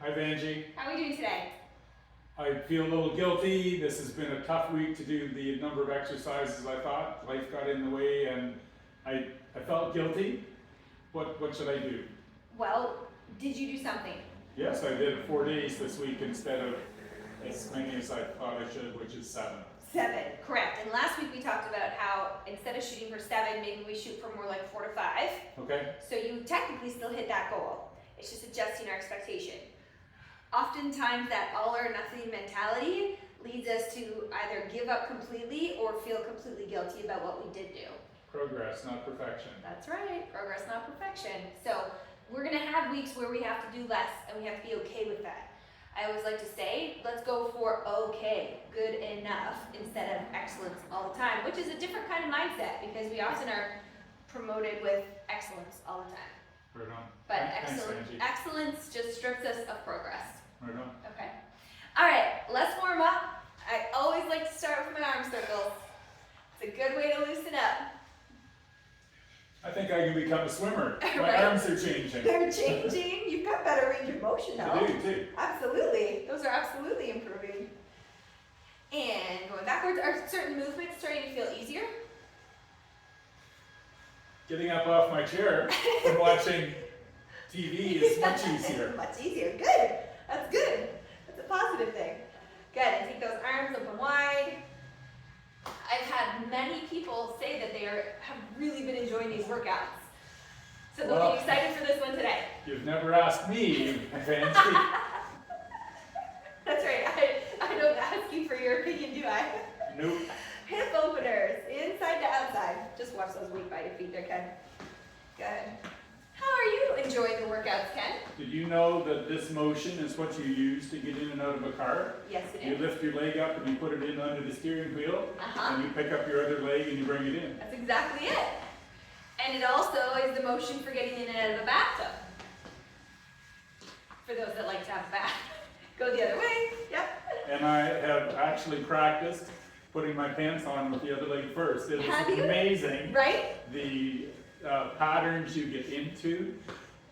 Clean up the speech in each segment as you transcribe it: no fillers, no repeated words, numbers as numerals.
Hi, Vanjie. How are we doing today? I feel a little guilty. This has been a tough week to do the number of exercises I thought. Life got in the way and I felt guilty. What should I do? Well, did you do something? Yes, I did 4 days this week instead of as many as I thought I should, which is 7. 7, correct. And last week we talked about how instead of shooting for 7, maybe we shoot for more like 4 to 5. Okay. So you technically still hit that goal. It's just adjusting our expectation. Oftentimes that all or nothing mentality leads us to either give up completely or feel completely guilty about what we did do. Progress, not perfection. That's right, progress, not perfection. So we're gonna have weeks where we have to do less and we have to be okay with that. I always like to say, let's go for okay, good enough, instead of excellence all the time, which is a different kind of mindset because we often are promoted with excellence all the time. Right on. But Thanks, Vanjie. excellence just strips us of progress. Right on. Okay. All right, let's warm up. I always like to start with my arm circles. It's a good way to loosen up. I think I can become a swimmer. My Right. arms are changing. They're changing. You've got better range of motion though. I do too. Absolutely. Those are absolutely improving. And going backwards, are certain movements starting to feel easier? Getting up off my chair and watching TV is much easier. Much easier. Good. That's good. That's a positive thing. Good. And take those arms open wide. I've had many people say that they have really been enjoying these workouts. So they'll Well, be excited for this one today. You've never asked me, Vanjie. That's right. I don't ask you for your opinion, do I? Nope. Hip openers, inside to outside. Just watch those weight by your feet there, Ken. Good. How are you enjoying the workouts, Ken? Did you know that this motion is what you use to get in and out of a car? Yes, it You is. lift your leg up and you put it in under the steering wheel, Uh-huh. and you pick up your other leg and you bring it in. That's exactly it. And it also is the motion for getting in and out of the bathtub. For those that like to have a bath. Go the other way. Yep. And I have actually practiced putting my pants on with the other leg first. It Have is you? amazing Right? the patterns you get into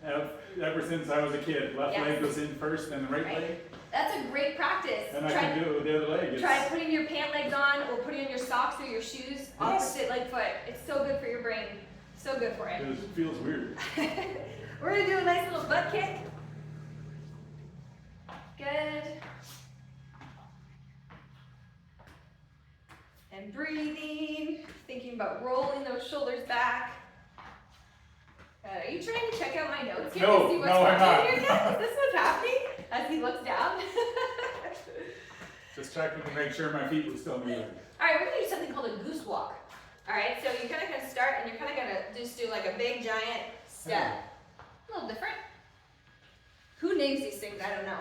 ever since I was a kid. Left Yes. leg goes in first, then the right Right. leg, That's a great practice. and I can do it with the other leg. Try putting your pant legs on or putting on your socks or your shoes, opposite leg foot. It's so good for your brain. So good for it. It feels weird. We're gonna do a nice little butt kick. Good. And breathing, thinking about rolling those shoulders back. Are you trying to check out my notes here No, to see what's no, I'm happening not. here yet? Is this what's happening as he looks down? Just checking to make sure my feet were still moving. All right, we're gonna do something called a goose walk. All right, so you're gonna start and you're kind of gonna just do like a big giant step. A little different. Who names these things? I don't know.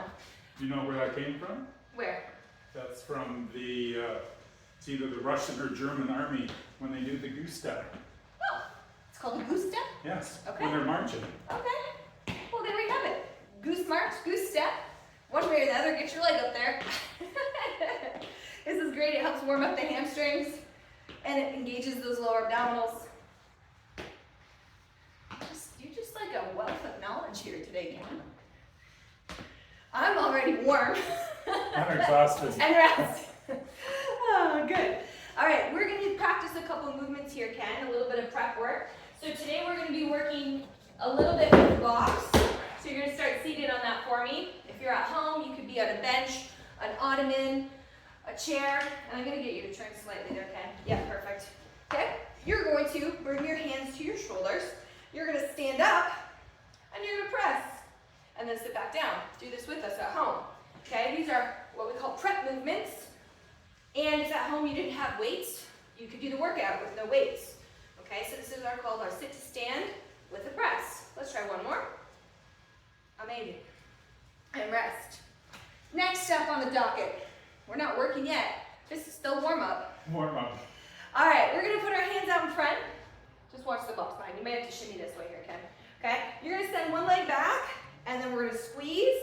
Do you know where that came from? Where? That's from it's either the Russian or German army when they do the goose step. Oh, it's called a goose step? Yes, Okay. when they're marching. Okay. Well, there we have it. Goose march, goose step. One way or the other, get your leg up there. This is great. It helps warm up the hamstrings and it engages those lower abdominals. You're just like a wealth of knowledge here today, Ken. I'm already warm. I'm exhausted. And rest. Oh, good. All right, we're going to practice a couple movements here, Ken, a little bit of prep work. So today we're going to be working a little bit with blocks. So you're going to start seated on that for me. If you're at home, you could be on a bench, an ottoman, a chair. And I'm going to get you to turn slightly there, Ken. Yeah, perfect. Okay, you're going to bring your hands to your shoulders. You're going to stand up and you're going to press. And then sit back down. Do this with us at home. Okay, these are what we call prep movements. And if at home you didn't have weights, you could do the workout with no weights. Okay, so this is called our sit to stand with a press. Let's try one more. Amazing. And rest. Next up on the docket. We're not working yet. This is still warm up. Warm up. All right, we're gonna put our hands out in front. Just watch the box line. You may have to shimmy this way here, Ken. Okay, you're gonna send one leg back, and then we're gonna squeeze,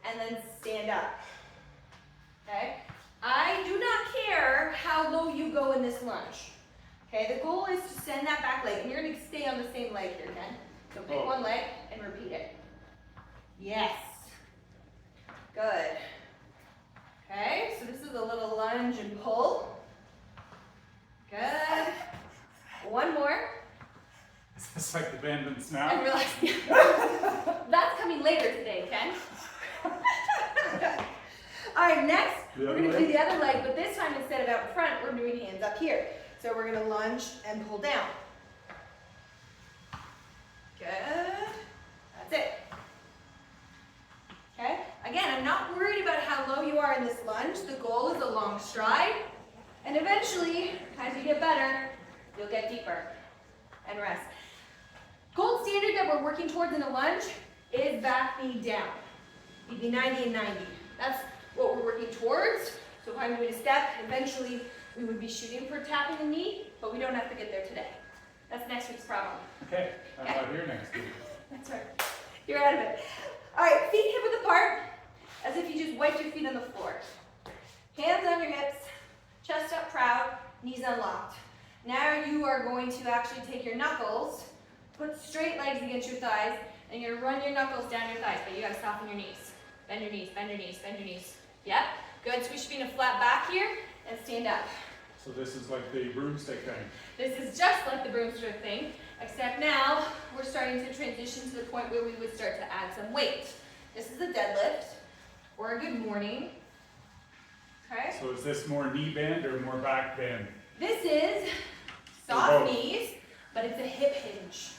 and then stand up. Okay? I do not care how low you go in this lunge. Okay, the goal is to send that back leg, and you're gonna stay on the same leg here, Ken. So pick one leg and repeat it. Yes. bend and And snap. relax. That's coming later today, Ken. All right, next, The we're other gonna do leg? the other leg, but this time instead of out in front, we're doing hands up here. So we're gonna lunge and pull down. Good, that's it. Okay, again, I'm not worried about how low you are in this lunge. The goal is a long stride, and eventually, as you get better, you'll get deeper and rest. Gold standard that we're working towards in a lunge is back knee down. You'd be 90 and 90. That's what we're working towards. So if I'm doing a step, eventually we would be shooting for tapping the knee, but we don't have to get there today. That's next week's problem. Okay, I'm not here next week. That's right. You're out of it. All right, feet hip width apart, as if you just wiped your feet on the floor. Hands on your hips, chest up proud, knees unlocked. Now you are going to actually take your knuckles, put straight legs against your thighs, and you're gonna run your knuckles down your thighs, but you gotta soften your knees. Bend your knees, bend your knees, bend your knees. Yep, good. So we should be in a flat back here and stand up. So this is like the broomstick thing. This is just like the broomstick thing, except now we're starting to transition to the point where we would start to add some weight. This is a deadlift or a good morning. Okay. So is this more knee bend or more back bend? This is soft knees, but it's a hip hinge.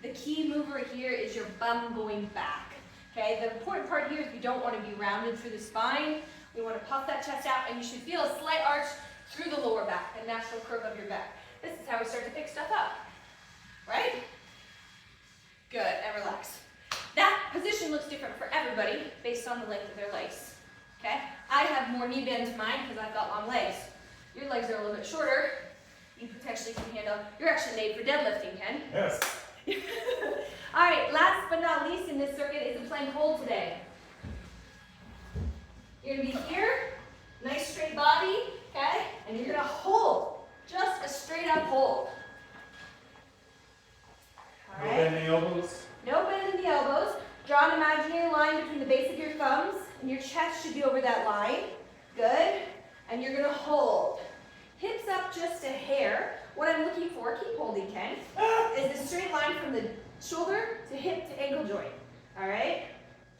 The key mover here is your bum going back. Okay, the important part here is we don't want to be rounded through the spine. We want to puff that chest out, and you should feel a slight arch through the lower back, the natural curve of your back. This is how we start to pick stuff up, right? Good, and relax. That position looks different for everybody based on the length of their legs, okay? I have more knee bend to mine because I've got long legs. Your legs are a little bit shorter. You potentially can handle, you're actually made for deadlifting, Ken. Yes. All right, last but not least in this circuit is a plank hold today. You're gonna be here, nice straight body, okay? And you're gonna hold, just a straight up hold. All No right, bend the elbows. no bend in the elbows. Draw an imaginary line between the base of your thumbs, and your chest should be over that line. Good, and you're gonna hold. Hips up just a hair. What I'm looking for, keep holding, Ken, is a straight line from the shoulder to hip to ankle joint. All right?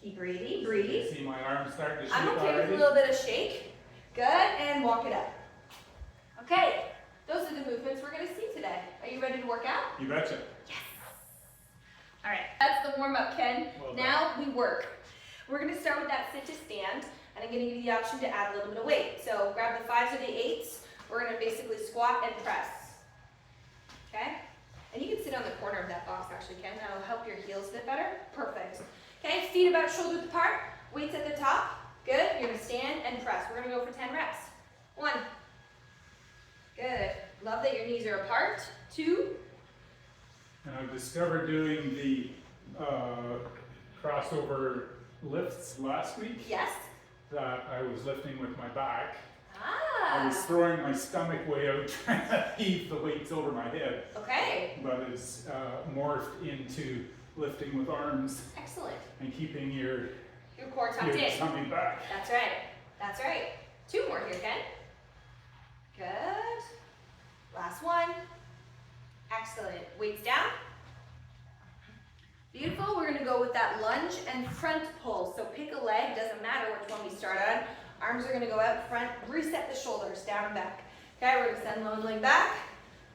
Keep breathing, breathe. See my arms start to shake I'm okay with already? a little bit of shake. Good, and walk it up. Okay, those are the movements we're gonna see today. Are you ready to work out? You betcha. Yes. All right, that's the warm up, Ken. Well done. Now we work. We're gonna start with that sit to stand, and I'm gonna give you the option to add a little bit of weight. So grab the 5s or the 8s. We're gonna basically squat and press. Okay? And you can sit on the corner of that box actually, Ken. That'll help your heels fit better. Perfect. Okay, feet about shoulder width apart, weights at the top. Good, you're gonna stand and press. We're gonna go for 10 reps. 1. Good. Love that your knees are apart. 2. And I've discovered doing the crossover lifts last week Yes. that I was lifting with my back. I was Ah. throwing my stomach way out trying to heave the weights over my head, Okay. but it's morphed into lifting with arms Excellent. and keeping your Your core tucked in. tummy back. That's right. That's right. 2 more here, Ken. Good. Last one. Excellent. Weights down. Beautiful. We're going to go with that lunge and front pull. So pick a leg. Doesn't matter which one we start on. Arms are going to go out front. Reset the shoulders down and back. Okay, we're going to send low leg back.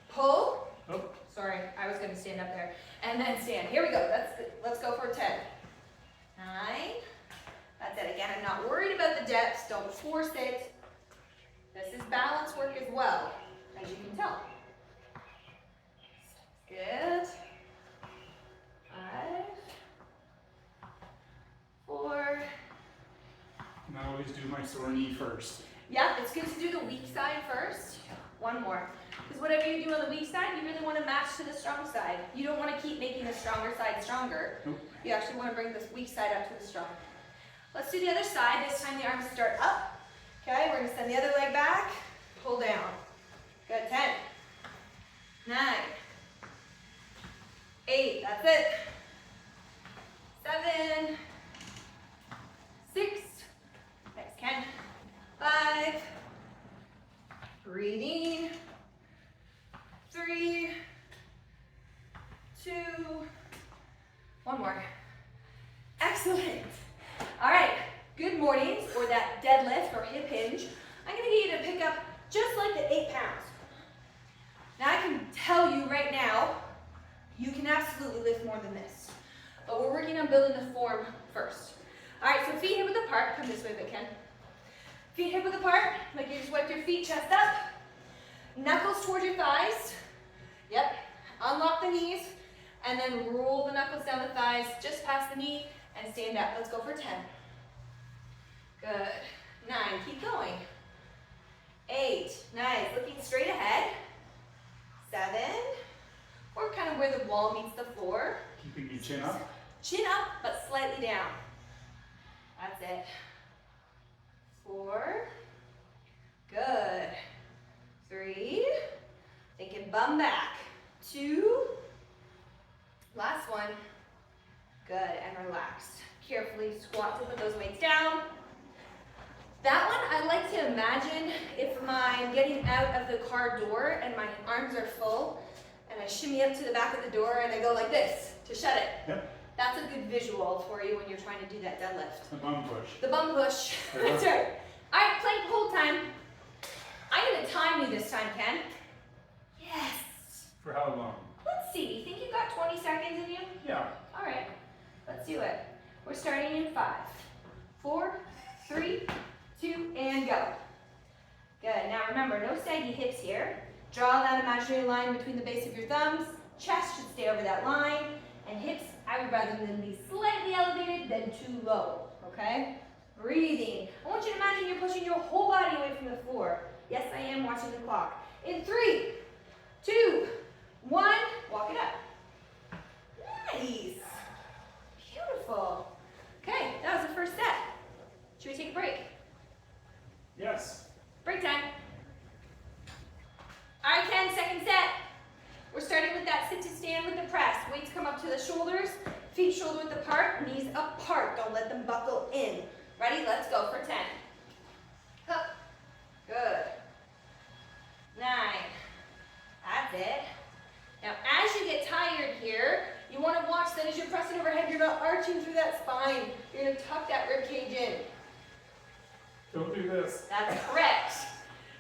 Pull. Oh, Sorry, I was going to stand up there. And then stand. Here we go. Let's go for 10. 9. That's it. Again, I'm not worried about the depths. Don't force it. This is balance work as well, as you can tell. Good. 5. 4. and I always do my sore knee first. Yep, it's good to do the weak side first. 1 more. Because whatever you do on the weak side, you really want to match to the strong side. You don't want to keep making the stronger side stronger. Nope. You actually want to bring this weak side up to the strong. Let's do the other side. This time the arms start up. Okay, we're going to send the other leg back. Pull down. Good. 10. 9. 8. That's it. 7. 6. Thanks, Ken. 5. Breathing. 3. 2. hip hinge. I'm gonna get you to pick up just like the 8 pounds. Now I can tell you right now, you can absolutely lift more than this. But we're working on building the form first. All right, so feet hip width apart. Come this way if I can. Feet hip width apart, like you just wiped your feet, chest up. Knuckles towards your thighs. Yep. Unlock the knees, and then roll the knuckles down the thighs, just past the knee, and stand up. Let's go for 10. Good. 9, keep going. 8, nice, looking straight ahead. 7, or kind of where the wall meets the floor. Keeping your chin up. Chin up, but slightly down. That's it. 4, good. 3, thinking bum back. 2, last one. Good, and relaxed. Carefully squat to put those weights down. That one, I like to imagine if I'm getting out of the car door and my arms are full, and I shimmy up to the back of the door and I go like this to shut it. Yep. That's a good visual for you when you're trying to do that deadlift. The bum push. The bum push. That's right. All right, plank hold time. I'm gonna time you this time, Ken. Yes. For how long? Let's see, you think you got 20 seconds in you? Yeah. All right, let's do it. We're starting in 5, 4, 3, 2, and go. Good, now remember, no saggy hips here. Draw that imaginary line between the base of your thumbs. Chest should stay over that line. And hips, I would rather them be slightly elevated than too low, okay? Breathing. I want you to imagine you're pushing your whole body away from the floor. Yes, I am watching the clock. In 3, 2, 1, walk it up. Nice. Beautiful. Okay, that was the first set. Should we take a break? Yes. Break time. All right, Ken, second set. We're starting with that sit to stand with the press. Weights come up to the shoulders, feet shoulder width apart, knees apart. Don't let them buckle in. Ready? Let's go for 10. Up. Good. 9. That's it. Now, as you get tired here, you want to watch that as you're pressing overhead, you're not arching through that spine. You're going to tuck that rib cage in. Don't do this. That's correct.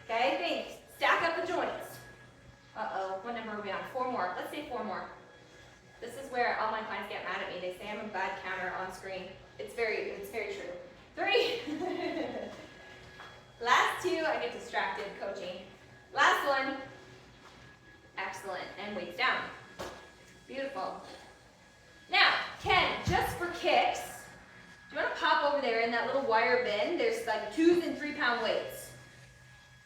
Okay, think. Stack up the joints. Uh-oh, what number are we on? 4 more. Let's say 4 more. This is where all my clients get mad at me. They say I'm a bad counter on screen. It's very true. 3. Last 2, I get distracted coaching. Last one. Excellent, and weights down. Beautiful. Now, Ken, just for kicks, do you want to pop over there in that little wire bin? There's like 2 and 3 pound weights.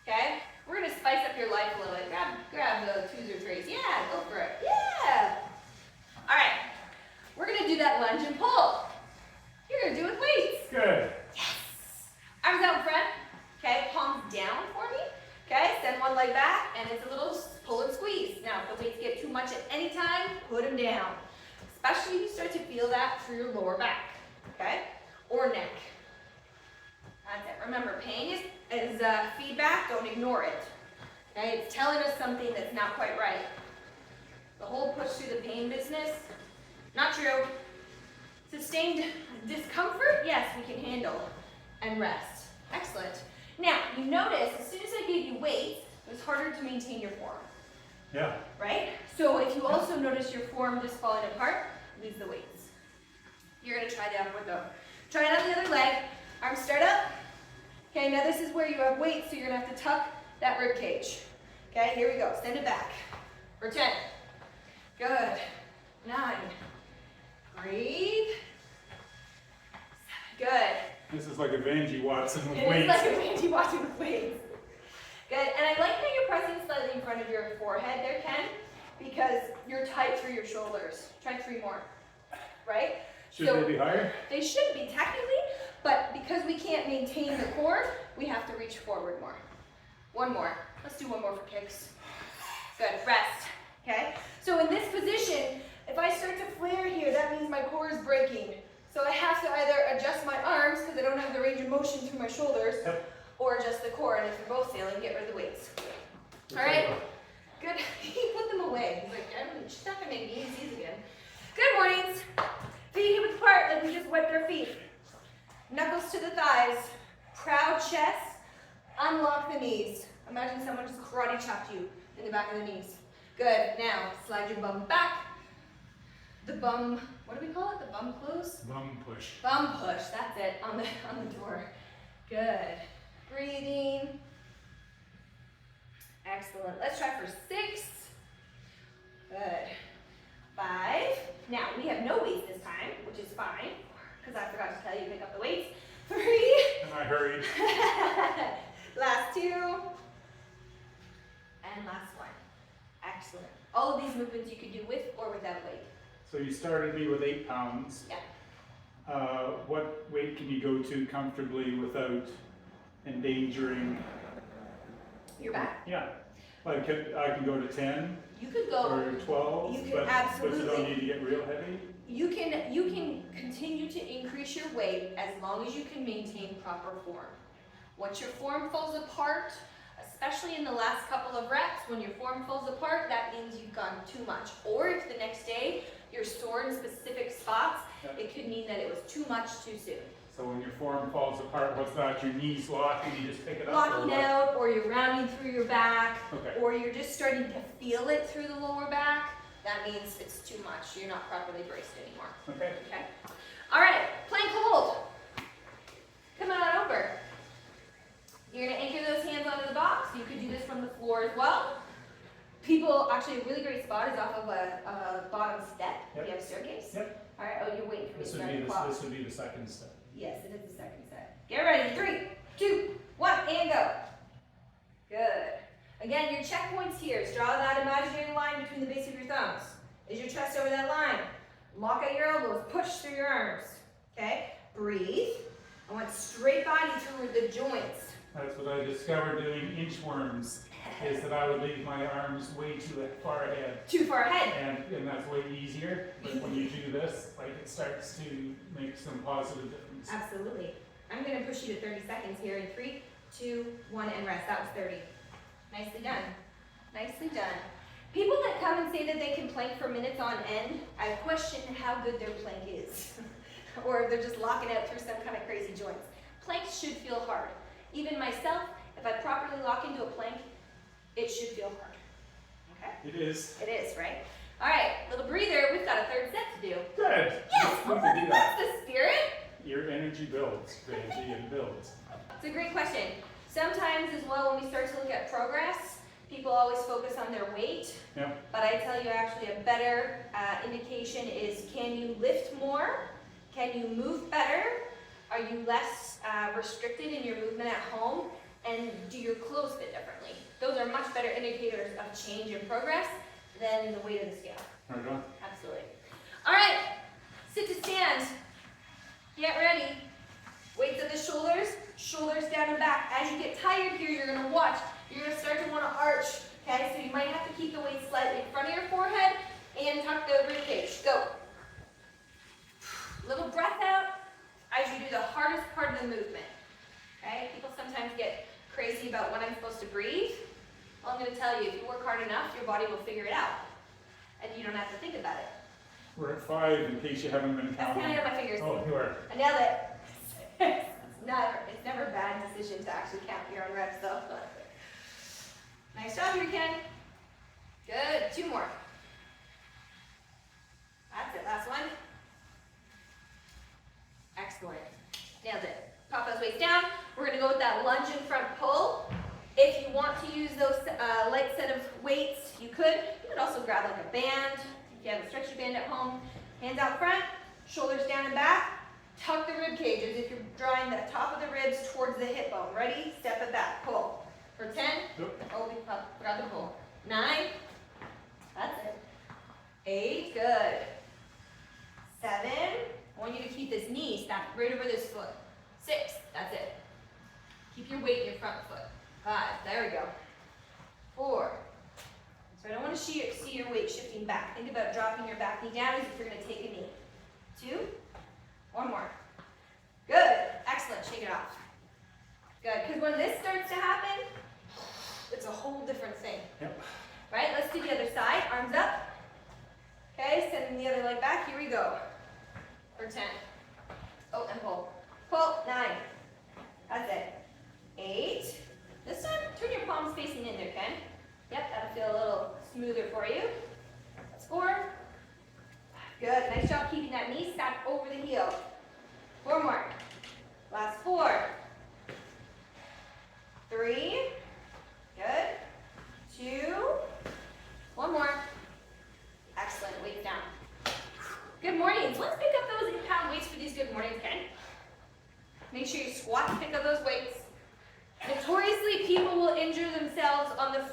Okay? We're going to spice up your life a little bit. Grab the 2s or 3s. Yeah, go for it. Yeah. All right. We're going to do that lunge and pull. You're going to do it with weights. Good. Yes. Arms out in front. Okay, palms down for me. Okay, send one leg back, and it's a little pull and squeeze. Now, if the weights get too much at any time, put them down. Especially if you start to feel that through your lower back. Okay, or neck. That's it. Remember, pain is feedback. Don't ignore it. Okay, it's telling us something that's not quite right. The whole push through the pain business, not true. Sustained discomfort, yes, we can handle. And rest. Excellent. Now, you notice, as soon as I gave you weights, it was harder to maintain your form. Yeah. Right? So if you also notice your form just falling apart, leave the weights. You're going to try the upward dog. Try it on the other leg. Arms start up. Okay, now this is where you have weights, so you're going to have to tuck that rib cage. Okay, here we go. Send it back. For 10. Good. 9. Breathe. 7. Good. This is like a Vanjie Watson with It weights. is like a Vanjie Watson with weights. Good, and I like how you're pressing slightly in front of your forehead there, Ken, because you're tight through your shoulders. Try 3 more, right? Should they be higher? They should be technically, but because we can't maintain the core, we have to reach forward more. 1 more. Let's do 1 more for kicks. Good, rest, okay? So in this position, if I start to flare here, that means my core is breaking. So I have to either adjust my arms because I don't have the range of motion through my shoulders, Yep. or adjust the core. And if you're both failing, get rid of the weights. All right. Good. He put them away. He's like, she's not gonna make me use these again. Good mornings. Feet hip width apart, like we just wiped our feet. Knuckles to the thighs. Proud chest. Unlock the knees. Imagine someone just karate chopped you in the back of the knees. Good. Now, slide your bum back. The bum, what do we call it? The bum close? Bum push. Bum push, that's it, on the door. Good. Breathing. Excellent. Let's try for 6. Good. 5. Now, we have no weights this time, which is fine, because I forgot to tell you to pick up the weights. 3. And I hurried. Last 2. And last 1. Excellent. All of these movements you can do with or without weight. So you started me with 8 pounds. Yeah. What weight can you go to comfortably without endangering? Your back. Yeah. Like I can go to 10 You could go. or 12, You can but absolutely. you don't need to get real heavy. You can continue to increase your weight as long as you can maintain proper form. Once your form falls apart, especially in the last couple of reps, when your form falls apart, that means you've gone too much. Or if the next day you're sore in specific spots, it could mean that it was too much too soon. So when your form falls apart, what's that? Your knees lock and you just pick it up? Locking out, or you're rounding through your back, Okay. or you're just starting to feel it through the lower back, that means it's too much. You're not properly braced anymore. Okay. Okay? All right, plank hold. Come on over. You're gonna anchor those hands onto the box. You could do this from the floor as well. People, actually a really great spot is off of a bottom step. Yep. If you have a staircase. Yep. All right, oh, you're waiting for me This to would start be the clock. this would be the second step. Yes, it is the second set. Get ready, 3, 2, 1, and go. Good. Again, your checkpoints here is draw that imaginary line between the base of your thumbs. Is your chest over that line? Lock out your elbows, push through your arms. Okay? Breathe. I want straight body through the joints. That's what I discovered doing inchworms, is that I would leave my arms way too far ahead. Too far ahead. And that's way easier, but when you do this, like it starts to make some positive difference. Absolutely. I'm going to push you to 30 seconds here in 3, 2, 1, and rest. That was 30. Nicely done. Nicely done. People that come and say that they can plank for minutes on end, I question how good their plank is. Or if they're just locking out through some kind of crazy joints. Planks should feel hard. Even myself, if I properly lock into a plank, it should feel hard. Okay? It is. It is, right? All right, little breather. We've got a 3rd set to do. Good. Yes, We can do that. that's the spirit. Your energy builds, Benji, and builds. It's a great question. Sometimes as well when we start to look at progress, people always focus on their weight. Yeah. But I tell you actually a better indication is, can you lift more? Can you move better? Are you less restricted in your movement at home? And do your clothes fit differently? Those are much better indicators of change in progress than the weight of the scale. Right on. Absolutely. All right, sit to stand. Get ready. Weights at the shoulders, shoulders down and back. As you get tired here, you're gonna watch. You're gonna start to wanna arch, okay? So you might have to keep the weight slightly in front of your forehead and tuck the rib cage. Go. Little breath out as you do the hardest part of the movement, okay? People sometimes get crazy about when I'm supposed to breathe. Well, I'm gonna tell you, if you work hard enough, your body will figure it out. And you don't have to think about it. We're at 5 in case you haven't been That's counting. counting on my fingers. Oh, you are. I nailed it. It's never a bad decision to actually count your own reps though. Nice job here, Ken. Good, 2 more. That's it, last one. Excellent, nailed it. Pop those weights down. We're gonna go with that lunge in front pull. If you want to use those light set of weights, you could. You could also grab like a band. If you have a stretchy band at home, hands out front, shoulders down and back. Tuck the rib cages if you're drawing the top of the ribs towards the hip bone. Ready? Step it back. Pull. For 10. Yep. Oh, we forgot the pull. 9. That's it. 8. Good. 7. I want you to keep this knee stacked right over this foot. 6. That's it. Keep your weight in your front foot. 5. There we go. 4. So I don't want to see your weight shifting back. Think about dropping your back knee down as if you're going to take a knee. 2. 1 more. Good. Excellent. Shake it off. Good. Because when this starts to happen, it's a whole different thing. Yep. Right? Let's do the other side. Arms up. Okay. Sending the other leg back. Here we go. For 10. Oh, and pull. Pull. 9. That's it. 8. 4, 3, good, 2, one more, excellent, weight down. Good mornings, let's pick up those 8-pound weights for these good mornings, Ken. Make sure you squat and pick up those weights. Notoriously, people will injure themselves on the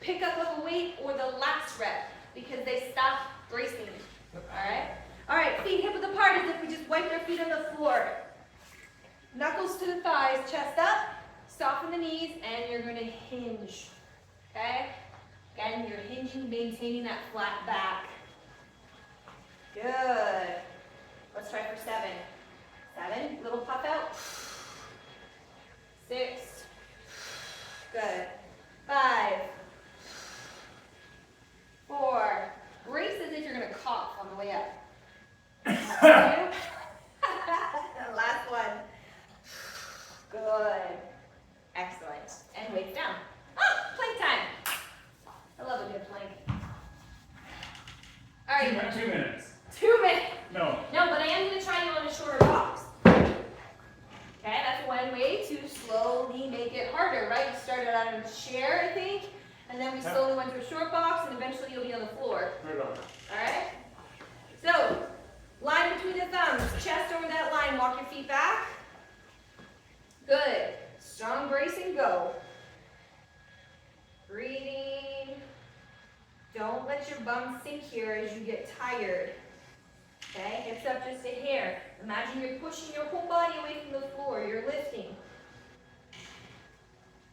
pickup of a weight or the last rep because they stop bracing. Alright? Alright, feet hip width apart as if we just wiped our feet on the floor. Knuckles to the thighs, chest up, soften the knees, and you're going to hinge. Okay? Again, you're hinging, maintaining that flat back. Good. Let's try for 7. 7, little puff out. 6. Good. 5. 4. Brace as if you're going to cough on the way up. 2. Last one. Good. Excellent. And weights down. Ah, plank time. I love a good plank. All right. 2 minutes. 2 minutes. No. No, but I am going to try you on a shorter box. Okay, that's one way to slowly make it harder, right? You started out in a chair, I think, and then we slowly went to a short box, and eventually you'll be on the floor. Right on. All right? So, line between the thumbs, chest over that line, walk your feet back. Good. Strong brace and go. Breathing. Don't let your bum sink here as you get tired. Okay, hips up just a hair. Imagine you're pushing your whole body away from the floor. You're lifting.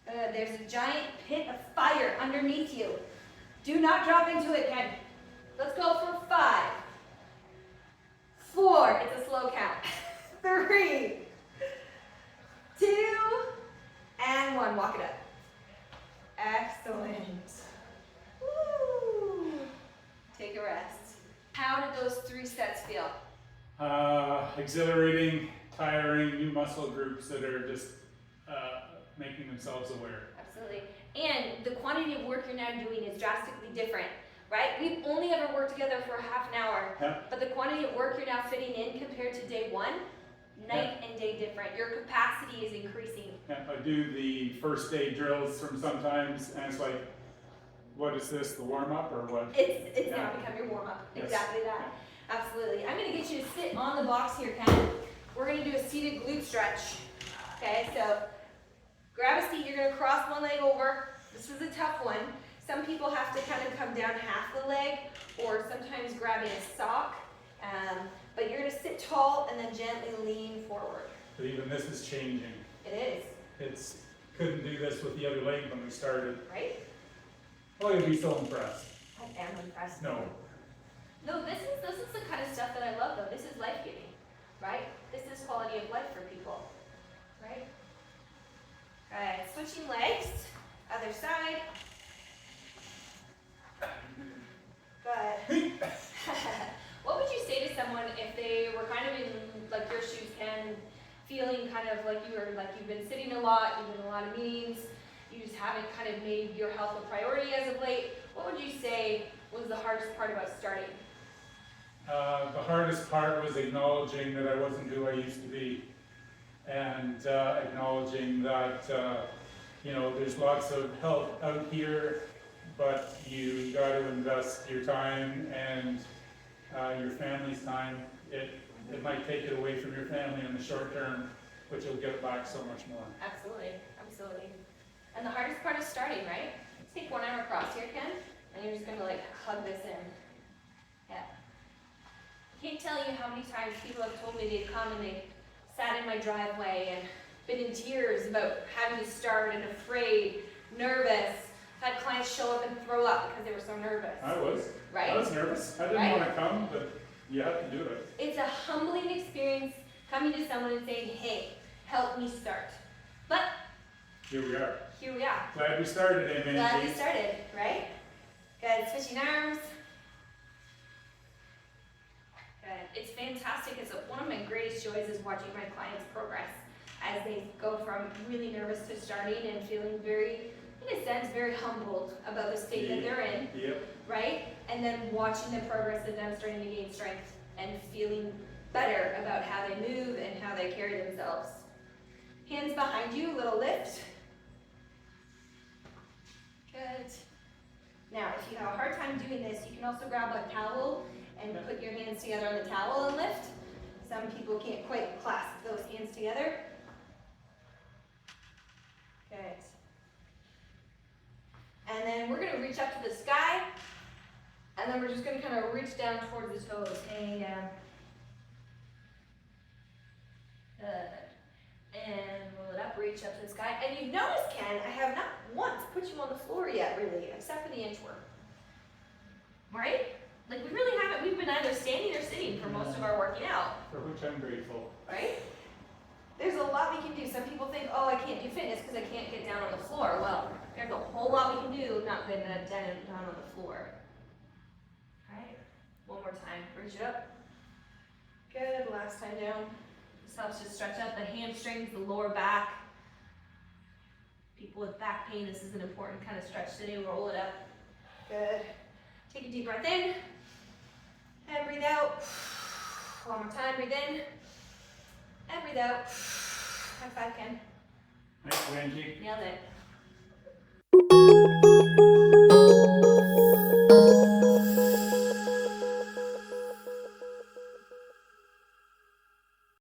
Good. There's a giant pit of fire underneath you. Do not drop into it, Ken. Let's go for 5, 4. It's a slow count. 3, 2, and 1. Walk it up. Excellent. Woo. Take a rest. How did those 3 sets feel? Exhilarating, tiring, new muscle groups that are just making themselves aware. Absolutely. And the quantity of work you're now doing is drastically different, right? We've only ever worked together for half an hour, but the quantity of work you're now fitting in compared to day 1, night and day different. Your capacity is increasing. Yeah, I do the first day drills from sometimes, and it's like, what is this, the warm-up or what? It's now become your warm-up. Yes. Exactly that. Absolutely. I'm going to get you to sit on the box here, Ken. We're going to do a seated glute stretch. Okay, so grab a seat. You're going to cross one leg over. This was a tough one. Some people have to kind of come down half the leg or sometimes grabbing a sock. But you're going to sit tall and then gently lean forward. But even this is changing. It is. Couldn't do this with the other leg when we started. Right? Oh, you'd be so impressed. I am impressed. No. No, this is the kind of stuff that I love though. This is life-giving, right? This is quality of life for people, right? All right, switching legs, other side. Good. What would you say to someone if they were kind of in like your shoes, Ken, feeling kind of like you've been sitting a lot, you've been in a lot of meetings, you just haven't kind of made your health a priority as of late? What would you say was the hardest part about starting? The hardest part was acknowledging that I wasn't who I used to be, and acknowledging that there's lots of help out here, but you got to invest your time and your family's time. It might take it away from your family in the short term, but you'll get it back so much more. Absolutely, absolutely. And the hardest part is starting, right? Take one arm across here, Ken, and you're just gonna like hug this in. Yeah. Can't tell you how many times people have told me they've come and they sat in my driveway and been in tears about having to start and afraid, nervous. Had clients show up and throw up because they were so nervous. I was. Right? I was nervous. I didn't want to come, but you have to do it. It's a humbling experience coming to someone and saying, hey, help me start. But here we are. Here we are. Glad we started, amen. Glad we started, right? Good, switching arms. Good, it's fantastic. It's one of my greatest joys is watching my clients progress as they go from really nervous to starting and feeling very, in a sense, very humbled about the state that they're in. Yep. Right? And then watching the progress of them starting to gain strength and feeling better about how they move and how they carry themselves. Hands behind you, little lift. Good. Now, if you have a hard time doing this, you can also grab a towel and put your hands together on the towel and lift. Some people can't quite clasp those hands together. Good. And then we're gonna reach up to the sky, and then we're just gonna kind of reach down towards the toes, hanging down. Good. And roll it up, reach up to the sky. And you've noticed, Ken, I have not once put you on the floor yet, really, except for the inchworm. Right? Like we really haven't, we've been either standing or sitting for most of our working out. For which I'm grateful. Right? There's a lot we can do. Some people think, oh, I can't do fitness because I can't get down on the floor. Well, there's a whole lot we can do not getting down on the floor. Alright, one more time. Reach it up. Good, last time down. This helps to stretch out the hamstrings, the lower back. People with back pain, this is an important kind of stretch today. Roll it up. Good. Take a deep breath in. And breathe out. One more time, breathe in. And breathe out. High five, Ken. Thanks, Angie. Nailed it.